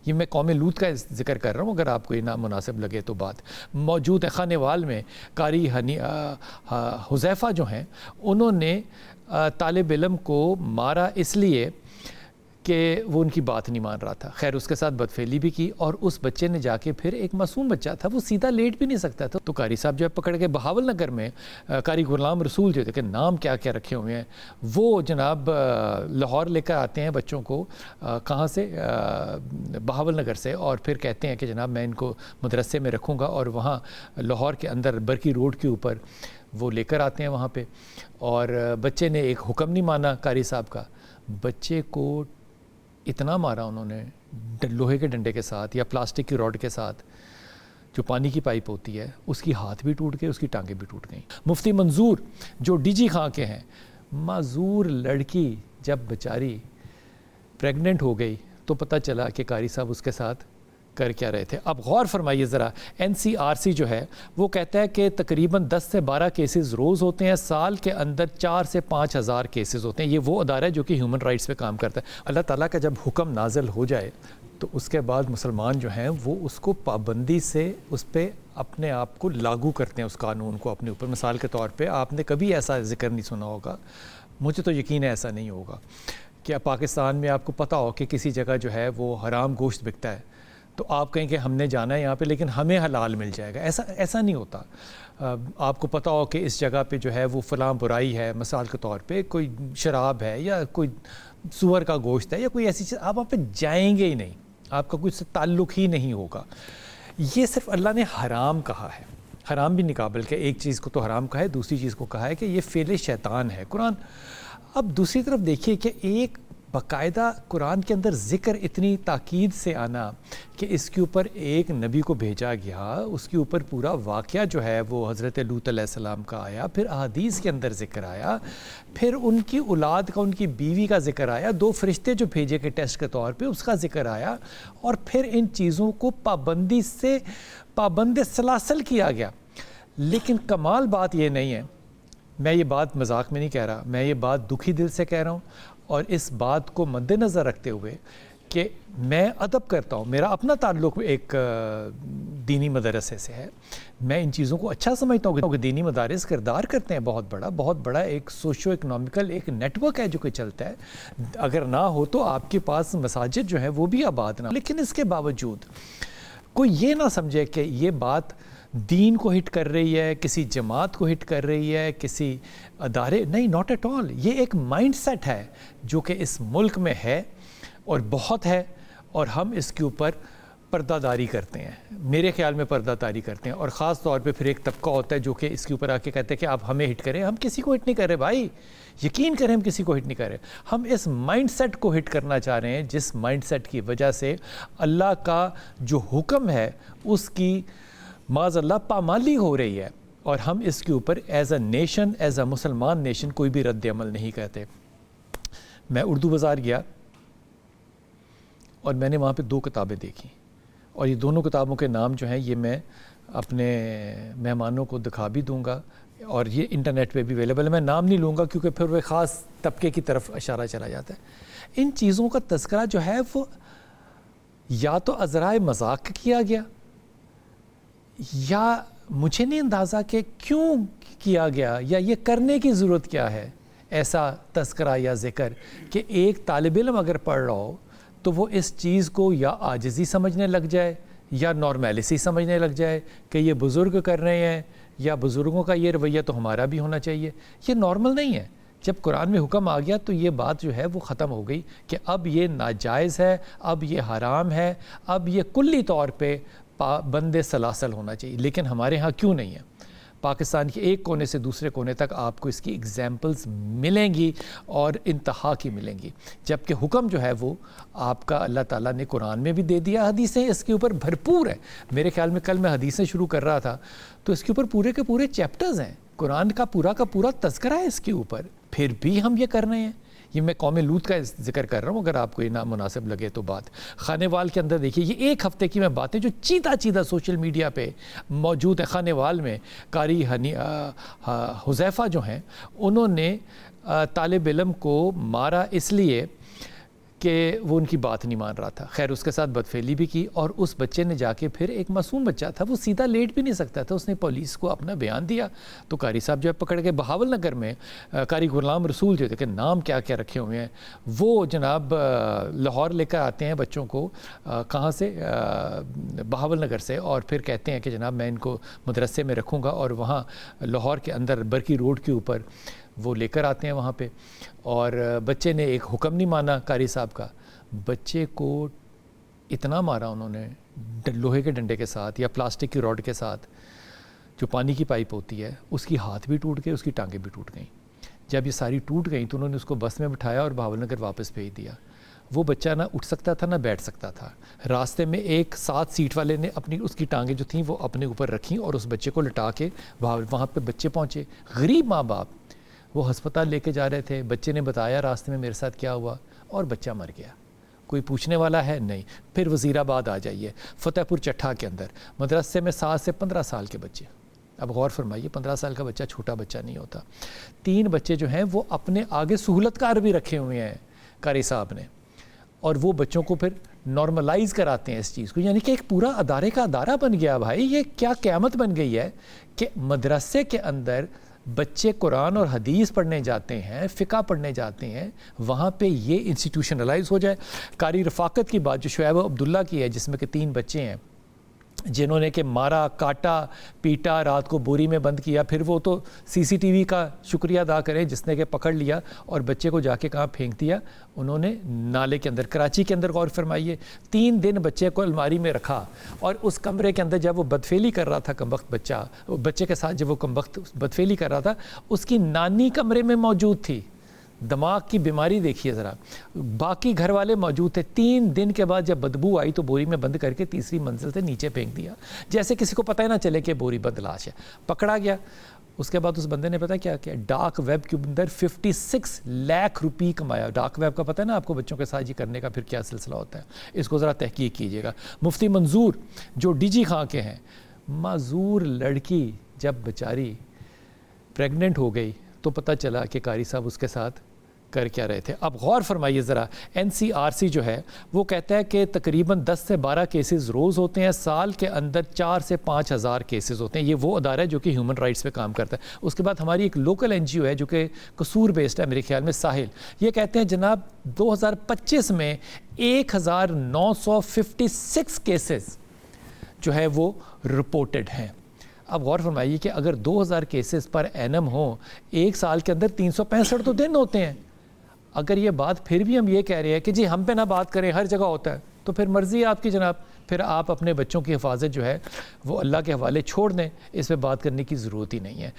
یہ میں قوم لوط کا ذکر کر رہا ہوں، اگر آپ کو یہ نامناسب لگے تو بات موجود ہے۔ خانہ وال میں قاری حذیفہ جو ہیں انہوں نے طالب علم کو مارا اس لیے کہ وہ ان کی بات نہیں مان رہا تھا۔ خیر اس کے ساتھ بدفعلی بھی کی، اور اس بچے نے جا کے پھر ایک معصوم بچہ تھا، وہ سیدھا لیٹ بھی نہیں سکتا تھا، تو قاری صاحب جو ہے پکڑ کے بہاول نگر میں قاری غلام رسول جو تھے کہ نام کیا کیا رکھے ہوئے ہیں، وہ جناب لاہور لے کر آتے ہیں بچوں کو، کہاں سے، بہاول نگر سے، اور پھر کہتے ہیں کہ جناب میں ان کو مدرسے میں رکھوں گا، اور وہاں لاہور کے اندر برکی روڈ کے اوپر وہ لے کر آتے ہیں وہاں پہ، اور بچے نے ایک حکم نہیں مانا قاری صاحب کا، بچے کو اتنا مارا انہوں نے لوہے کے ڈنڈے کے ساتھ یا پلاسٹک کی راڈ کے ساتھ، جو پانی کی پائپ ہوتی ہے، اس کی ہاتھ بھی ٹوٹ گئے، اس کی ٹانگیں بھی ٹوٹ گئیں۔ مفتی منظور جو ڈی جی خان کے ہیں، معذور لڑکی جب بیچاری پریگننٹ ہو گئی تو پتہ چلا کہ قاری صاحب اس کے ساتھ کر کیا رہے تھے۔ اب غور فرمائیے ذرا، این سی آر سی جو ہے وہ کہتا ہے کہ تقریباً 10 سے 12 کیسز روز ہوتے ہیں، سال کے اندر 4 سے 5 ہزار کیسز ہوتے ہیں۔ یہ وہ ادارہ ہے جو کہ ہیومن رائٹس پہ کام کرتا ہے۔ اللہ تعالیٰ کا جب حکم نازل ہو جائے تو اس کے بعد مسلمان جو ہیں وہ اس کو پابندی سے اس پہ اپنے آپ کو لاگو کرتے ہیں، اس قانون کو اپنے اوپر۔ مثال کے طور پہ آپ نے کبھی ایسا ذکر نہیں سنا ہوگا، مجھے تو یقین ہے ایسا نہیں ہوگا، کہ پاکستان میں آپ کو پتہ ہو کہ کسی جگہ جو ہے وہ حرام گوشت بکتا ہے، تو آپ کہیں کہ ہم نے جانا ہے یہاں پہ لیکن ہمیں حلال مل جائے گا، ایسا نہیں ہوتا۔ آپ کو پتہ ہو کہ اس جگہ پہ جو ہے وہ فلاں برائی ہے، مثال کے طور پہ کوئی شراب ہے یا کوئی سور کا گوشت ہے یا کوئی ایسی چیز، آپ وہاں پہ جائیں گے ہی نہیں، آپ کا کوئی سے تعلق ہی نہیں ہوگا۔ یہ صرف اللہ نے حرام کہا ہے، حرام بھی نقابل کہ ایک چیز کو تو حرام کہا ہے، دوسری چیز کو کہا ہے کہ یہ فعل شیطان ہے قرآن۔ اب دوسری طرف دیکھیے کہ ایک باقاعدہ قرآن کے اندر ذکر اتنی تاکید سے آنا کہ اس کے اوپر ایک نبی کو بھیجا گیا، اس کے اوپر پورا واقعہ جو ہے وہ حضرت لوط علیہ السلام کا آیا، پھر احادیث کے اندر ذکر آیا، پھر ان کی اولاد کا، ان کی بیوی کا ذکر آیا، 2 فرشتے جو بھیجے کے ٹیسٹ کے طور پہ اس کا ذکر آیا، اور پھر ان چیزوں کو پابندی سے پابند سلاسل کیا گیا۔ لیکن کمال بات یہ نہیں ہے، میں یہ بات مذاق میں نہیں کہہ رہا، میں یہ بات دکھی دل سے کہہ رہا ہوں، اور اس بات کو مد نظر رکھتے ہوئے کہ میں ادب کرتا ہوں، میرا اپنا تعلق ایک دینی مدرسے سے ہے، میں ان چیزوں کو اچھا سمجھتا ہوں کہ دینی مدارس کردار کرتے ہیں بہت بڑا ایک سوشو اکنامیکل ایک نیٹ ورک ہے جو کہ چلتا ہے، اگر نہ ہو تو آپ کے پاس مساجد جو ہیں وہ بھی آباد نہ، لیکن اس کے باوجود کوئی یہ نہ سمجھے کہ یہ بات دین کو ہٹ کر رہی ہے، کسی جماعت کو ہٹ کر رہی ہے، کسی ادارے، نہیں، ناٹ ایٹ آل۔ یہ ایک مائنڈ سیٹ ہے جو کہ اس ملک میں ہے اور بہت ہے، اور ہم اس کے اوپر پردہ داری کرتے ہیں، میرے خیال میں پردہ داری کرتے ہیں، اور خاص طور پہ پھر ایک طبقہ ہوتا ہے جو کہ اس کے اوپر آ کے کہتے ہیں کہ آپ ہمیں ہٹ کریں۔ ہم کسی کو ہٹ نہیں کر رہے بھائی، یقین کریں، ہم کسی کو ہٹ نہیں کر رہے، ہم اس مائنڈ سیٹ کو ہٹ کرنا چاہ رہے ہیں جس مائنڈ سیٹ کی وجہ سے اللہ کا جو حکم ہے اس کی معاذ اللہ پامالی ہو رہی ہے، اور ہم اس کے اوپر as a nation, as a مسلمان نیشن کوئی بھی رد عمل نہیں کرتے۔ میں اردو بازار گیا اور میں نے وہاں پہ 2 کتابیں دیکھی، اور یہ دونوں کتابوں کے نام جو ہیں یہ میں اپنے مہمانوں کو دکھا بھی دوں گا، اور یہ انٹرنیٹ پہ بھی اویلیبل ہے، میں نام نہیں لوں گا کیونکہ پھر وہ خاص طبقے کی طرف اشارہ چلا جاتا ہے۔ ان چیزوں کا تذکرہ جو ہے وہ یا تو ازرائے مذاق کیا گیا، یا مجھے نہیں اندازہ کہ کیوں کیا گیا، یا یہ کرنے کی ضرورت کیا ہے، ایسا تذکرہ یا ذکر کہ ایک طالب علم اگر پڑھ رہا ہو تو وہ اس چیز کو یا عاجزی سمجھنے لگ جائے یا نارمیلسی سمجھنے لگ جائے کہ یہ بزرگ کر رہے ہیں، یا بزرگوں کا یہ رویہ تو ہمارا بھی ہونا چاہیے۔ یہ نارمل نہیں ہے۔ جب قرآن میں حکم آ گیا تو یہ بات جو ہے وہ ختم ہو گئی کہ اب یہ ناجائز ہے، اب یہ حرام ہے، اب یہ کلی طور پہ پابند سلاسل ہونا چاہیے۔ لیکن ہمارے ہاں کیوں نہیں ہے؟ پاکستان کے ایک کونے سے دوسرے کونے تک آپ کو اس کی ایگزامپلز ملیں گی، اور انتہا کی ملیں گی، جبکہ حکم جو ہے وہ آپ کا اللہ تعالیٰ نے قرآن میں بھی دے دیا، حدیثیں اس کے اوپر بھرپور ہیں۔ میرے خیال میں کل میں حدیثیں شروع کر رہا تھا تو اس کے اوپر پورے کے پورے چیپٹرز ہیں، قرآن کا پورا تذکرہ ہے اس کے اوپر، پھر بھی ہم یہ کر رہے ہیں۔ یہ میں قوم لوط کا ذکر کر رہا ہوں، اگر آپ کو یہ نامناسب لگے تو بات۔ خانہ وال کے اندر دیکھیے، یہ ایک ہفتے کی میں باتیں جو چیدہ سوشل میڈیا پہ موجود ہے۔ خانہ وال میں قاری حذیفہ جو ہیں انہوں نے طالب علم کو مارا اس لیے کہ وہ ان کی بات نہیں مان رہا تھا. خیر اس کے ساتھ بدفعلی بھی کی, اور اس بچے نے جا کے پھر, ایک معصوم بچہ تھا, وہ سیدھا لیٹ بھی نہیں سکتا تھا, اس نے پولیس کو اپنا بیان دیا. تو قاری صاحب جو ہے پکڑ کے بہاول نگر میں قاری غلام رسول جو تھے, کہ نام کیا کیا رکھے ہوئے ہیں, وہ جناب لاہور لے کر آتے ہیں بچوں کو, کہاں سے, بہاول نگر سے, اور پھر کہتے ہیں کہ جناب میں ان کو مدرسے میں رکھوں گا, اور وہاں لاہور کے اندر برکی روڈ کے اوپر وہ لے کر آتے ہیں وہاں پہ. اور بچے نے ایک حکم نہیں مانا قاری صاحب کا, بچے کو اتنا مارا انہوں نے لوہے کے ڈنڈے کے ساتھ یا پلاسٹک کی راڈ کے ساتھ, جو پانی کی پائپ ہوتی ہے, اس کی ہاتھ بھی ٹوٹ گئے, اس کی ٹانگیں بھی ٹوٹ گئیں. جب یہ ساری ٹوٹ گئیں تو انہوں نے اس کو بس میں بٹھایا اور بہاول نگر واپس بھیج دیا. وہ بچہ نہ اٹھ سکتا تھا نہ بیٹھ سکتا تھا. راستے میں ایک 7 سیٹ والے نے اس کی ٹانگیں جو تھیں وہ اپنے اوپر رکھیں, اور اس بچے کو لٹا کے وہاں پہ بچے پہنچے. غریب ماں باپ, وہ ہسپتال لے کے جا رہے تھے, بچے نے بتایا راستے میں میرے ساتھ کیا ہوا, اور بچہ مر گیا. کوئی پوچھنے والا ہے نہیں. پھر وزیر آباد آ جائیے, فتح پور چٹھا کے اندر مدرسے میں 7 سے 15 سال کے بچے. اب غور فرمائیے, 15 سال کا بچہ چھوٹا بچہ نہیں ہوتا. 3 بچے جو ہیں وہ اپنے آگے سہولت کار بھی رکھے ہوئے ہیں قاری صاحب نے, اور وہ بچوں کو پھر نارملائز کراتے ہیں اس چیز کو. یعنی کہ ایک پورا ادارے کا ادارہ بن گیا بھائی. یہ کیا قیامت بن گئی ہے کہ مدرسے کے اندر بچے قرآن اور حدیث پڑھنے جاتے ہیں, فقہ پڑھنے جاتے ہیں, وہاں پہ یہ انسٹیٹیوشنلائز ہو جائے. قاری رفاقت کی بات جو شعیب عبداللہ کی ہے, جس میں کہ 3 بچے ہیں جنہوں نے کہ مارا, کاٹا, پیٹا, رات کو بوری میں بند کیا. پھر وہ تو CCTV کا شکریہ ادا کریں جس نے کہ پکڑ لیا اور بچے کو جا کے کہاں پھینک دیا, انہوں نے نالے کے اندر. کراچی کے اندر غور فرمائیے, 3 دن بچے کو الماری میں رکھا, اور اس کمرے کے اندر جب وہ بدفعلی کر رہا تھا کمبخت بچہ, بچے کے ساتھ جب وہ کمبخت بدفعلی کر رہا تھا, اس کی نانی کمرے میں موجود تھی. دماغ کی بیماری دیکھیے ذرا. باقی گھر والے موجود تھے. 3 دن کے بعد جب بدبو آئی تو بوری میں بند کر کے 3ری منزل سے نیچے پھینک دیا, جیسے کسی کو پتہ ہی نہ چلے کہ بوری بند لاش ہے. پکڑا گیا. اس کے بعد اس بندے نے پتہ کیا کیا, ڈارک ویب کے اندر 56 لاکھ روپی کمایا. ڈارک ویب کا پتہ ہے نا آپ کو, بچوں کے ساتھ یہ کرنے کا پھر کیا سلسلہ ہوتا ہے, اس کو ذرا تحقیق کیجیے گا. مفتی منظور جو DG خاں کے ہیں, معذور لڑکی جب بیچاری پریگننٹ ہو گئی تو پتہ چلا کہ قاری صاحب اس کے ساتھ کر کیا رہے تھے. اب غور فرمائیے ذرا, NCRC جو ہے وہ کہتا ہے کہ تقریباً 10 سے 12 کیسز روز ہوتے ہیں, سال کے اندر 4 سے 5 ہزار کیسز ہوتے ہیں. یہ وہ ادارہ ہے جو کہ ہیومن رائٹس پہ کام کرتا ہے. اس کے بعد ہماری ایک لوکل NGO ہے جو کہ قصور بیسڈ ہے میرے خیال میں, ساحل. یہ کہتے ہیں جناب 2025 میں 1956 کیسز جو ہے وہ رپورٹڈ ہیں. اب غور فرمائیے کہ اگر 2000 کیسز پر اینم ہوں, ایک سال کے اندر 365 تو دن ہوتے ہیں. اگر یہ بات پھر بھی ہم یہ کہہ رہے ہیں کہ جی ہم پہ نہ بات کریں, ہر جگہ ہوتا ہے, تو پھر مرضی ہے آپ کی جناب. پھر آپ اپنے بچوں کی حفاظت جو ہے وہ اللہ کے حوالے چھوڑ دیں, اس پہ بات کرنے کی ضرورت ہی نہیں ہے.